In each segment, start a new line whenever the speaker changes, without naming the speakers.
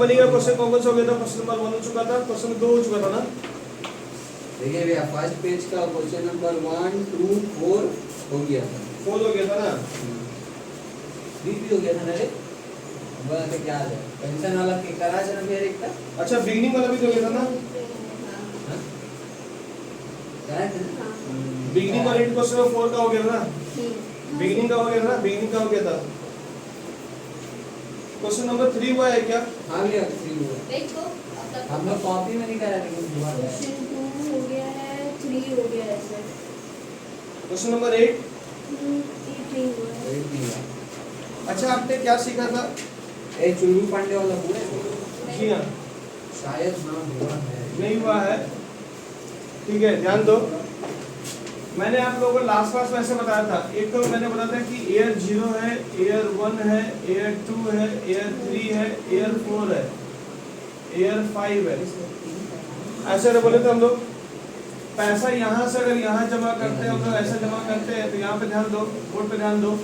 बनेगा क्वेश्चन कौन सा हो गया था? क्वेश्चन नंबर 1 हो चुका था, क्वेश्चन 2 हो चुका था ना।
देखिए भैया फर्स्ट पेज का क्वेश्चन नंबर 1 2 4 हो गया था।
4 हो गया था ना।
भी हो गया था ना रे, बोला तो क्या है पेंशन वाला के करा है ना मेरे एक था।
अच्छा बिगनिंग वाला भी तो हो गया था ना।
करा है ना
बिगनिंग वाला क्वेश्चन 4 का हो गया था ना। बिगनिंग का हो गया था ना, बिगनिंग का हो गया था। क्वेश्चन नंबर 3 हुआ है क्या?
हां भैया 3 हुआ।
देखो अब तक
हम लोग कॉपी में नहीं करा लेकिन हुआ है।
क्वेश्चन 2 हो गया है, 3 हो गया है सर।
क्वेश्चन नंबर 8
3 हुआ है।
वेट नहीं हुआ।
अच्छा आपने क्या सीखा था?
ए चुरू पांडे वाला पूरे
जी हाँ,
शायद नाम हुआ है
नहीं हुआ है। ठीक है ध्यान दो, मैंने आप लोगों को लास्ट क्लास में ऐसे बताया था। एक तो मैंने बताया था कि एयर 0 है, एयर 1 है, एयर 2 है, एयर 3 है, एयर 4 है, एयर 5 है, ऐसे बोले थे हम लोग। पैसा यहाँ से अगर यहाँ जमा करते हैं हम लोग, ऐसा जमा करते हैं तो यहाँ पे ध्यान दो, बोर्ड पे ध्यान दो।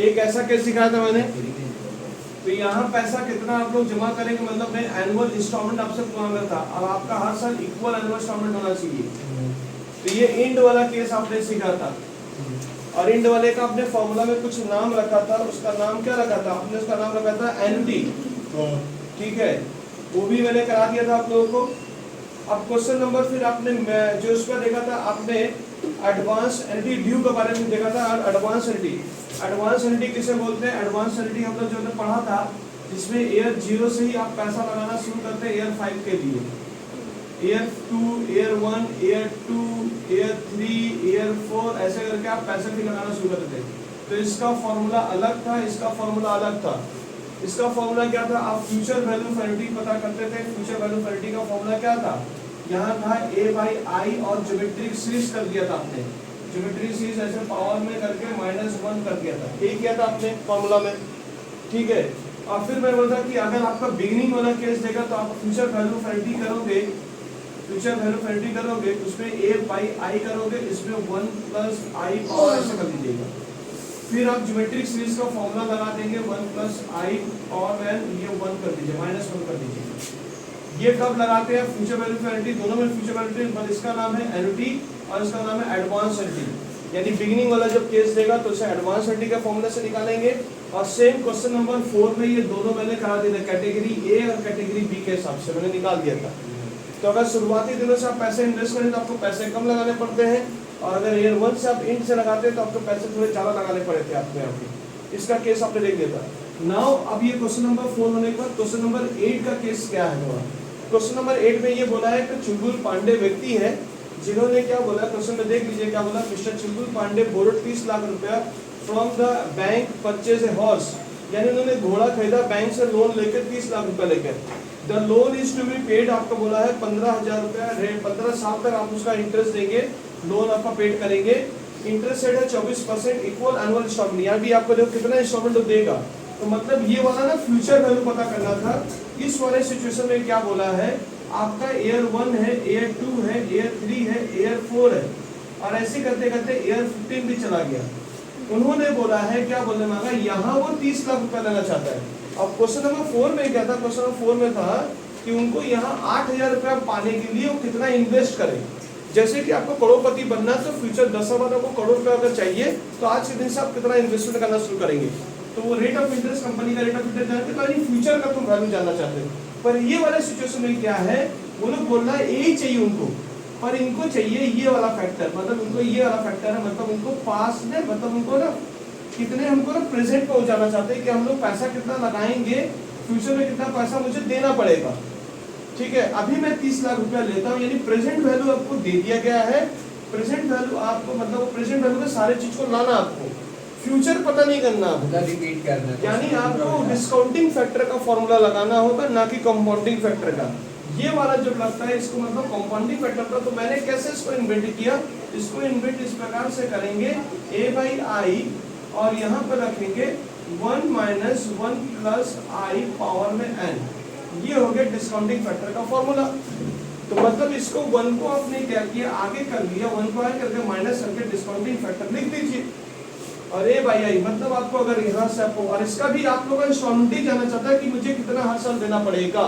एक ऐसा केस सिखाया था मैंने, तो यहाँ पैसा कितना आप लोग जमा करेंगे, मतलब मैं एनुअल इंस्टॉलमेंट आपसे मांगा था। अब आपका हर साल इक्वल एनुअल इंस्टॉलमेंट होना चाहिए। तो ये इंड वाला केस आपने सीखा था, और इंड वाले का आपने फॉर्मूला में कुछ नाम रखा था। उसका नाम क्या रखा था आपने? उसका नाम रखा था एनुटी। ठीक है, वो भी मैंने करा दिया था आप लोगों को। अब क्वेश्चन नंबर फिर आपने जो उसका देखा था, आपने एडवांस एनुटी ड्यू के बारे में देखा था। और एडवांस एनुटी, एडवांस एनुटी किसे बोलते हैं? एडवांस एनुटी हम लोग जो हमने पढ़ा था, जिसमें एयर 0 से ही आप पैसा लगाना शुरू करते हैं एयर 5 के लिए। Air 2, air 1, air 2, air 3, air 4, ऐसे करके आप पैसे भी लगाना शुरू करते थे। तो इसका फॉर्मूला अलग था, इसका फॉर्मूला अलग था। इसका फॉर्मूला क्या था? आप फ्यूचर वैल्यू फैरिटी पता करते थे। फ्यूचर वैल्यू फैरिटी का फॉर्मूला क्या था? यहाँ था A/I और ज्योमेट्रिक सीरीज कर दिया था आपने। ज्योमेट्रिक सीरीज ऐसे पावर में करके -1 कर दिया था। ये किया था आपने फॉर्मूला में। ठीक है, और फिर मैं बोलता कि अगर आपका बिगिनिंग वाला केस देगा तो आप फ्यूचर वैल्यू फैरिटी करोगे, फ्यूचर वैल्यू फैरिटी करोगे, उसमें A/I करोगे, इसमें 1 + I पावर ऐसे कर दीजिएगा। फिर आप ज्योमेट्रिक सीरीज का फॉर्मूला लगा देंगे 1 + I और ये 1 कर दीजिए, -1 कर दीजिए। ये कब लगाते हैं? फ्यूचर वैल्यू फैरिटी, दोनों में फ्यूचर वैल्यू, पर इसका नाम है एनुटी और इसका नाम है एडवांस एनुटी। यानी बिगिनिंग वाला जब केस देगा तो इसे एडवांस एनुटी का फॉर्मूला से निकालेंगे। और सेम क्वेश्चन नंबर 4 में ये दोनों मैंने करा दिया था, कैटेगरी ए और कैटेगरी बी के हिसाब से मैंने निकाल दिया था। तो अगर शुरुआती दिनों से आप पैसे इन्वेस्ट करें तो आपको पैसे कम लगाने पड़ते हैं, और अगर ईयर 1 से आप इंड से लगाते हैं तो आपको पैसे थोड़े ज़्यादा लगाने पड़े थे आपको यहाँ पे। इसका केस आपने देख लिया था। नाउ अब ये क्वेश्चन नंबर 4 होने पर क्वेश्चन नंबर 8 का केस क्या है हमारा? क्वेश्चन नंबर 8 में ये बोला है कि चुलबुल पांडे व्यक्ति है जिन्होंने क्या बोला, क्वेश्चन में देख लीजिए क्या बोला। मिस्टर चुलबुल पांडे बोरोड 30 लाख रुपया from the bank purchase a horse, यानी उन्होंने घोड़ा खरीदा बैंक से लोन लेकर 30 लाख रुपया लेकर। The loan is to be paid, आपको बोला है 15,000 रुपया, 15 साल तक आप उसका इंटरेस्ट देंगे, लोन आपका पेड करेंगे। इंटरेस्ट रेट है 24%, इक्वल एनुअल इंस्टॉलमेंट। यहाँ भी आपको देखो कितना इंस्टॉलमेंट देगा। तो मतलब ये वाला ना फ्यूचर वैल्यू पता करना था। इस वाले सिचुएशन में क्या बोला है, आपका एयर 1 है, एयर 2 है, एयर 3 है, एयर 4 है, और ऐसे करते करते एयर 15 भी चला गया। उन्होंने बोला है, क्या बोलने मांगा, यहाँ वो 30 लाख रुपया लेना चाहता है। अब क्वेश्चन नंबर 4 में क्या था? क्वेश्चन नंबर 4 में था कि उनको यहाँ 8,000 रुपया पाने के लिए वो कितना इन्वेस्ट करें। जैसे कि आपको करोड़पति बनना है तो फ्यूचर 10 साल बाद आपको करोड़ रुपया अगर चाहिए तो आज के दिन से आप कितना इन्वेस्टमेंट करना शुरू करेंगे। तो वो रेट ऑफ इंटरेस्ट, कंपनी का रेट ऑफ इंटरेस्ट जानते हैं, तो फ्यूचर का तुम वैल्यू जानना चाहते हो। पर ये वाले सिचुएशन में क्या है, वो लोग बोल रहा है यही चाहिए उनको, पर इनको चाहिए ये वाला फैक्टर, मतलब उनको ये वाला फैक्टर है, मतलब उनको पास में, मतलब उनको ना कितने, हमको ना प्रेजेंट पे हो जाना चाहते हैं कि हम लोग पैसा कितना लगाएंगे, फ्यूचर में कितना पैसा मुझे देना पड़ेगा। ठीक है, अभी मैं 30 लाख रुपया लेता हूँ, यानी प्रेजेंट वैल्यू आपको दे दिया गया है। प्रेजेंट वैल्यू आपको, मतलब प्रेजेंट वैल्यू में सारे चीज को लाना, आपको फ्यूचर पता नहीं करना,
रिपीट करना,
यानी आपको डिस्काउंटिंग फैक्टर का फॉर्मूला लगाना होगा, ना कि कंपाउंडिंग फैक्टर का। ये वाला जो लगता है इसको मतलब कंपाउंडिंग फैक्टर का। तो मैंने कैसे इसको इन्वेंट किया, इसको इन्वेंट इस प्रकार से करेंगे, A/I और यहाँ पर रखेंगे 1 - 1 + I पावर में n। ये हो गया डिस्काउंटिंग फैक्टर का फॉर्मूला। तो मतलब इसको 1 को आपने क्या किया, आगे कर लिया, 1 को आगे करके माइनस करके डिस्काउंटिंग फैक्टर लिख दीजिए। और ए बाई आई, मतलब आपको अगर यहाँ से आपको, और इसका भी आप लोगों का इंस्टॉलमेंट जानना चाहता है कि मुझे कितना हर साल देना पड़ेगा।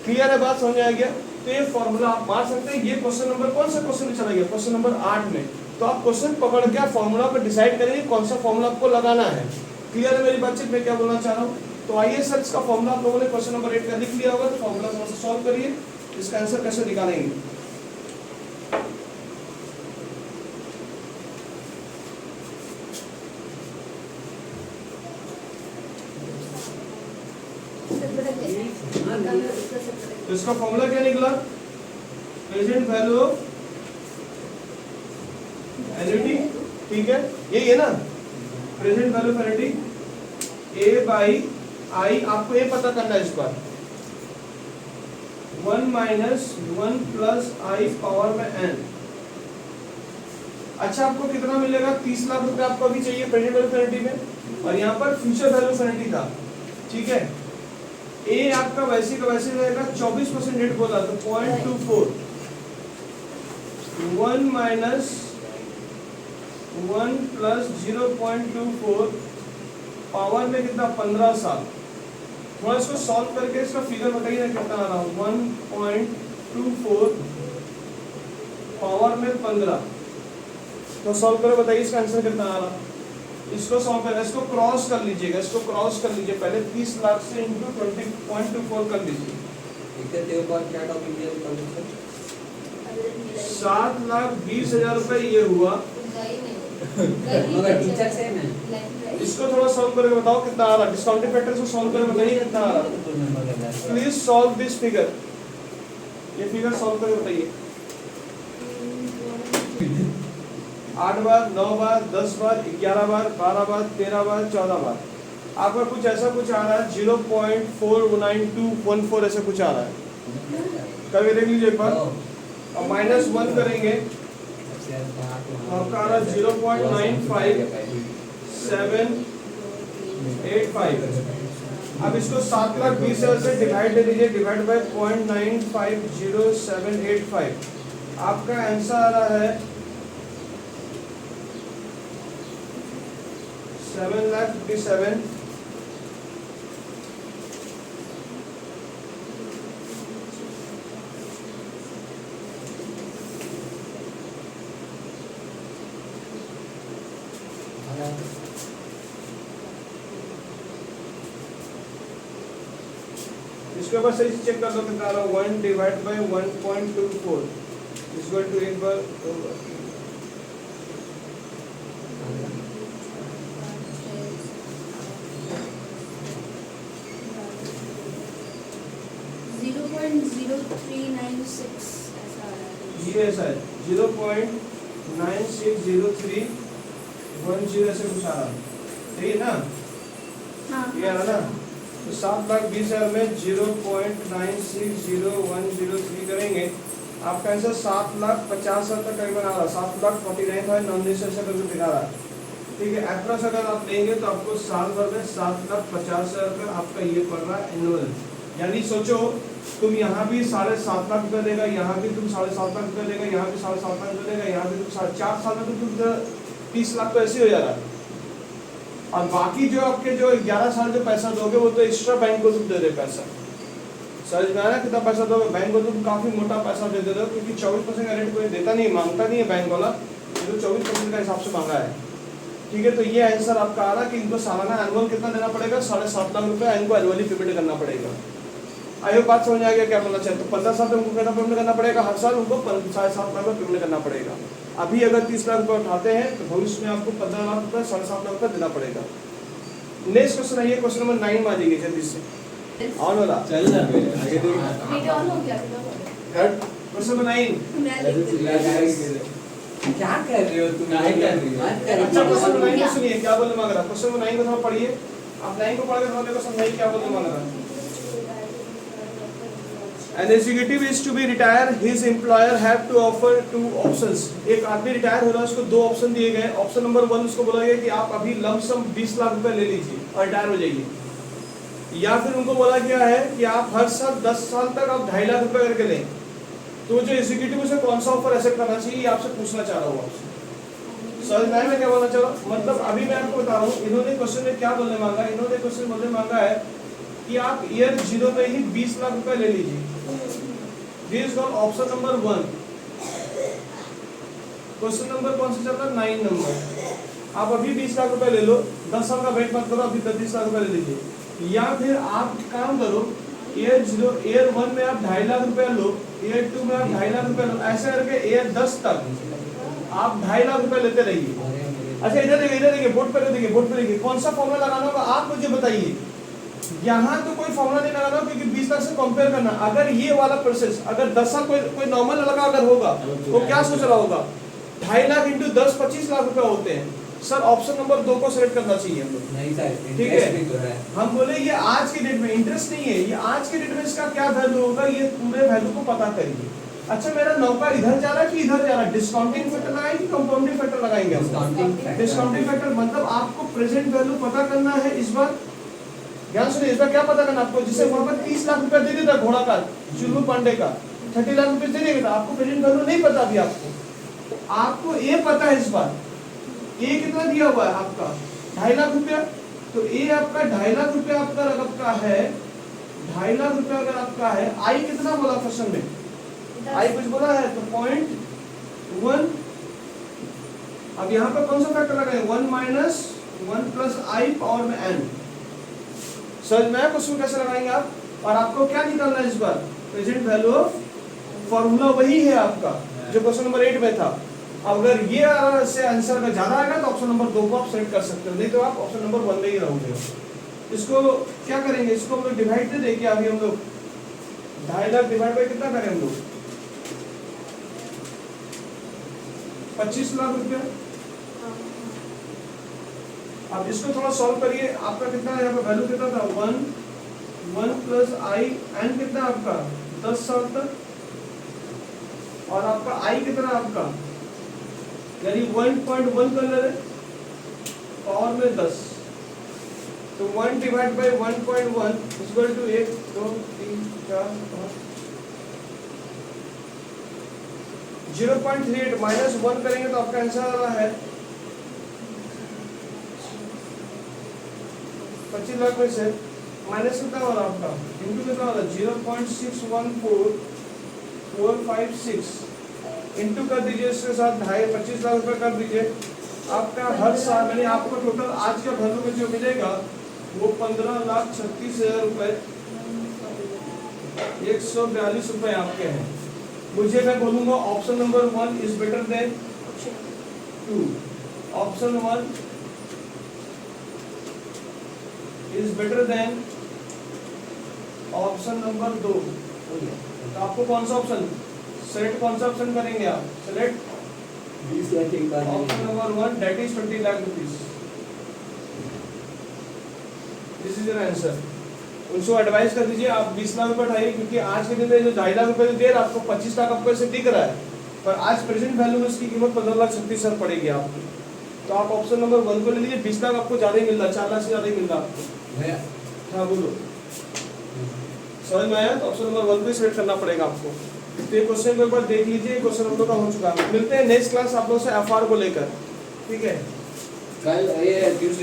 क्लियर है बात, समझ आ गया? तो ये फॉर्मूला आप मार सकते हैं। ये क्वेश्चन नंबर कौन सा क्वेश्चन में चला गया? क्वेश्चन नंबर 8 में। तो आप क्वेश्चन पकड़ के आप फॉर्मूला पर डिसाइड करेंगे कौन सा फॉर्मूला आपको लगाना है। क्लियर है मेरी बातचीत, मैं क्या बोलना चाह रहा हूँ? तो आइए सर, इसका फॉर्मूला आप लोगों ने क्वेश्चन नंबर 8 का लिख लिया होगा, तो फॉर्मूला थोड़ा सा सॉल्व करिए, इसका आंसर कैसे निकालेंगे। तो इसका फॉर्मूला क्या निकला? प्रेजेंट वैल्यू ऑफ एन्युटी, ठीक है, यही है ना, present value of annuity A by I. आपको ये पता करना है इस बार 1 माइनस 1 प्लस आई पावर में n। अच्छा, आपको कितना मिलेगा? 30 लाख रुपए आपको अभी चाहिए प्रेजेंट वैल्यू ऑफ एन्युटी में, और यहाँ पर फ्यूचर वैल्यू ऑफ एन्युटी था, ठीक है। ए आपका वैसे का वैसे रहेगा, 24% रेट बोला तो 0.24, 1 माइनस 1 प्लस 0.24 पावर में कितना? 15 साल। थोड़ा इसको सॉल्व करके इसका फिगर बताइए ना कितना आ रहा है। 1.24 पावर में 15, तो सॉल्व करो, बताइए इसका आंसर कितना आ रहा है। इसको सॉल्व करना, इसको क्रॉस कर लीजिएगा, इसको क्रॉस कर लीजिए पहले, 30 लाख से इंटू 20.24 कर लीजिए। 7,20,000 रुपए ये हुआ।
टीचर से मैं
इसको थोड़ा सॉल्व करके बताओ कितना आ रहा है। डिस्काउंटिंग फैक्टर से सॉल्व करके बताइए कितना आ रहा है। प्लीज सॉल्व दिस फिगर, ये फिगर सॉल्व करके बताइए। 8 बार, 9 बार, 10 बार, 11 बार, 12 बार, 13 बार, 14 बार। आपका कुछ ऐसा कुछ आ रहा है 0.49214 ऐसा कुछ आ रहा है, करके देख लीजिए एक बार। और -1 करेंगे तो आपका आ रहा है 0.95785। अब इसको 7,20,000 से डिवाइड दे दीजिए, डिवाइड बाय 0.950785। आपका आंसर आ रहा है 7,57,000। इसके ऊपर सही से चेक कर लो कितना आ रहा है। 1 डिवाइड बाय 1.24 इक्वल टू 1 बार 2 बार। ये ऐसा है 0.960310 ऐसे कुछ आ रहा है, ठीक है ना? ये आ रहा ना, तो 7,20,000 में 0.960103 करेंगे, आपका आंसर 7,50,000 तक करीबन आ रहा है। 7,49,900 ऐसा करके दिखा रहा है, ठीक है। एप्रॉक्स अगर आप लेंगे तो आपको साल भर में 7,50,000 रुपये आपका ये पड़ रहा है एनुअल। यानी सोचो, तुम यहाँ भी 7.5 लाख रुपये देगा, यहाँ भी तुम 7.5 लाख रुपये देगा, यहाँ भी 7.5 लाख रुपये देगा, यहाँ भी तुम 4 साल में तो तुम 30 लाख तो ऐसे हो जा रहा है। और बाकी जो आपके जो 11 साल जो पैसा दोगे वो तो एक्स्ट्रा बैंक को तुम दे दे पैसा। समझ में आया कितना पैसा दोगे? बैंक को तुम काफी मोटा पैसा दे दे, क्योंकि 24% का रेट कोई देता नहीं, मांगता नहीं है बैंक वाला, ये तो 24% का हिसाब से मांगा है, ठीक है। तो ये आंसर आपका आ रहा है कि इनको सालाना एनुअल कितना देना पड़ेगा? 7.5 लाख रुपये इनको एनुअली पेमेंट करना पड़ेगा। आयो बात समझ आ गया क्या बोलना चाहते? तो 15 साल तक उनको कितना पेमेंट करना पड़ेगा? हर साल उनको 7.5 लाख रुपये पेमेंट करना पड़ेगा। अभी अगर 30 लाख रुपये उठाते हैं तो भविष्य में आपको 15 लाख रुपये 7.5 लाख रुपये देना पड़ेगा। नेक्स्ट क्वेश्चन है, ये क्वेश्चन नंबर 9 में आ जाएगी जल्दी से। ऑन वाला
चल ना मेरे आगे देख।
Question number 9।
क्या कर रहे हो तुम? नहीं कर रही हो।
अच्छा, क्वेश्चन नंबर 9 को सुनिए क्या बोलने मांग रहा है। क्वेश्चन नंबर 9 को थोड़ा पढ़िए, आप 9 को पढ़ के थोड़ा देखो, समझाइए क्या बोलने मांग रहा है। An executive is to be retired. His employer have to offer 2 options. एक आदमी रिटायर हो रहा है, उसको 2 ऑप्शन दिए गए। ऑप्शन नंबर 1 उसको बोला गया कि आप अभी लमसम 20 लाख रुपए ले लीजिए और रिटायर हो जाइए, या फिर उनको बोला गया है कि आप हर साल 10 साल तक आप 2.5 लाख रुपए करके लें। तो जो एग्जीक्यूटिव उसे कौन सा ऑफर एक्सेप्ट करना चाहिए, ये आपसे पूछना चाह रहा हूँ आपसे। समझ में आया मैं क्या बोलना चाह रहा हूँ? मतलब अभी मैं आपको बता रहा हूँ, इन्होंने क्वेश्चन में क्या बोलने मांगा, इन्होंने क्वेश्चन बोलने मांगा है कि आप ईयर 0 में ही 20 लाख रुपए ले लीजिए। This is called option number 1। Question number कौन सा चल रहा है? 9 नंबर। आप अभी 20 लाख रुपए ले लो, 10 साल का वेट मत करो, अभी 30 लाख रुपए ले लीजिए। या फिर आप काम करो, ईयर 1 में आप 2.5 लाख रुपए लो, ईयर 2 में आप 2.5 लाख रुपए लो, ऐसे करके ईयर 10 तक आप 2.5 लाख रुपए लेते रहिए। अच्छा इधर देखिए, बोर्ड पे देखिए, बोर्ड पे देखिए, कौन सा फॉर्मूला लगाना होगा आप मुझे बताइए। यहाँ तो कोई फॉर्मूला नहीं लगाना होगा क्योंकि 20 लाख से कंपेयर करना। अगर ये वाला प्रोसेस अगर 10 साल कोई नॉर्मल लड़का अगर होगा तो क्या सोच रहा होगा? 2.5 लाख इंटू 10 25 लाख रुपए होते हैं। सर ऑप्शन नंबर 2 को सिलेक्ट करना चाहिए हम लोग।
नहीं सर,
ठीक
इंटरेस्ट भी
है,
तो है।
हम बोले ये आज के डेट में इंटरेस्ट नहीं है, ये आज के डेट में इसका क्या वैल्यू होगा, ये पूरे वैल्यू को पता करिए। अच्छा मेरा नौका इधर जा रहा है कि इधर जा रहा है? डिस्काउंटिंग फैक्टर लगाएंगे कि कंपाउंडिंग फैक्टर लगाएंगे? डिस्काउंटिंग फैक्टर मतलब आपको प्रेजेंट वैल्यू पता करना है इस बार। ध्यान सुनिए, इस बार क्या पता करना आपको? जिससे वहां पर 30 लाख रुपए दे देता घोड़ा का चुल्लू पांडे का 30 लाख रुपए दे देगा, आपको प्रेजेंट वैल्यू नहीं पता अभी। आपको ये पता है इस बार ये कितना दिया हुआ है आपका 2.5 लाख रुपया। तो ये आपका 2.5 लाख रुपया आपका है, 2.5 लाख रुपया अगर आपका है, आई कितना बोला क्वेश्चन में? आई कुछ बोला है तो 0.1। अब यहाँ पर कौन सा फैक्टर लगाए? 1 माइनस 1 प्लस आई पावर में n। समझ में आया क्वेश्चन कैसे लगाएंगे आप? और आपको क्या निकालना है इस बार? प्रेजेंट वैल्यू ऑफ फॉर्मूला वही है आपका जो क्वेश्चन नंबर 8 में था। अगर ये से आंसर का ज्यादा आएगा तो ऑप्शन नंबर 2 को आप सेलेक्ट कर सकते हो, नहीं तो आप ऑप्शन नंबर 1 में ही रहोगे। इसको क्या करेंगे? इसको हम लोग डिवाइड दे देंगे। अभी हम लोग 2.5 लाख डिवाइड बाय कितना करें हम लोग? 25 लाख रुपया। अब इसको थोड़ा सॉल्व करिए, आपका कितना है यहाँ पे वैल्यू कितना था? 1 प्लस आई एन कितना आपका? 10 साल तक। और आपका आई कितना आपका? यानी 1.1 कर ले रहे पावर में 10। तो 1 divide by 1.1 equal to 1 2 3 4 5 0.38 minus 1 करेंगे तो आपका आंसर आ रहा है 25 लाख में से माइनस कितना हो रहा है आपका? इंटू कितना हो रहा है? 0.614456 इंटू कर दीजिए इसके साथ 25 लाख रुपए कर दीजिए। आपका हर साल यानी आपको टोटल आज का वैल्यू में जो मिलेगा वो 15,36,000 रुपए 142 रुपए आपके हैं। मुझे मैं बोलूंगा option number 1 is better than 2। Option 1 is better than option number 2। तो आपको कौन सा ऑप्शन सेलेक्ट, कौन सा ऑप्शन करेंगे आप? सेलेक्ट
20 लाख एक बार
option number 1 that is 20 lakh rupees. This is your answer. उनको एडवाइस कर दीजिए आप 20 लाख रुपए उठाइए, क्योंकि आज के दिन में जो 2.5 लाख रुपए दे रहा है आपको 25 लाख आपको ऐसे दिख रहा है, पर आज प्रेजेंट वैल्यू में इसकी कीमत 15,36,000 पड़ेगी आपकी। तो आप ऑप्शन नंबर 1 को ले लीजिए। 20 लाख आपको ज्यादा ही मिल रहा है, 4 लाख से ज्यादा ही मिल रहा है आपको।
भैया
हाँ बोलो, समझ में आया? तो ऑप्शन नंबर 1 को सिलेक्ट करना पड़ेगा आपको। तो ये क्वेश्चन को एक बार देख लीजिए, क्वेश्चन हम लोग का हो चुका है। मिलते हैं नेक्स्ट क्लास आप लोग से एफआर को लेकर, ठीक है?
कल ये ट्यूसडे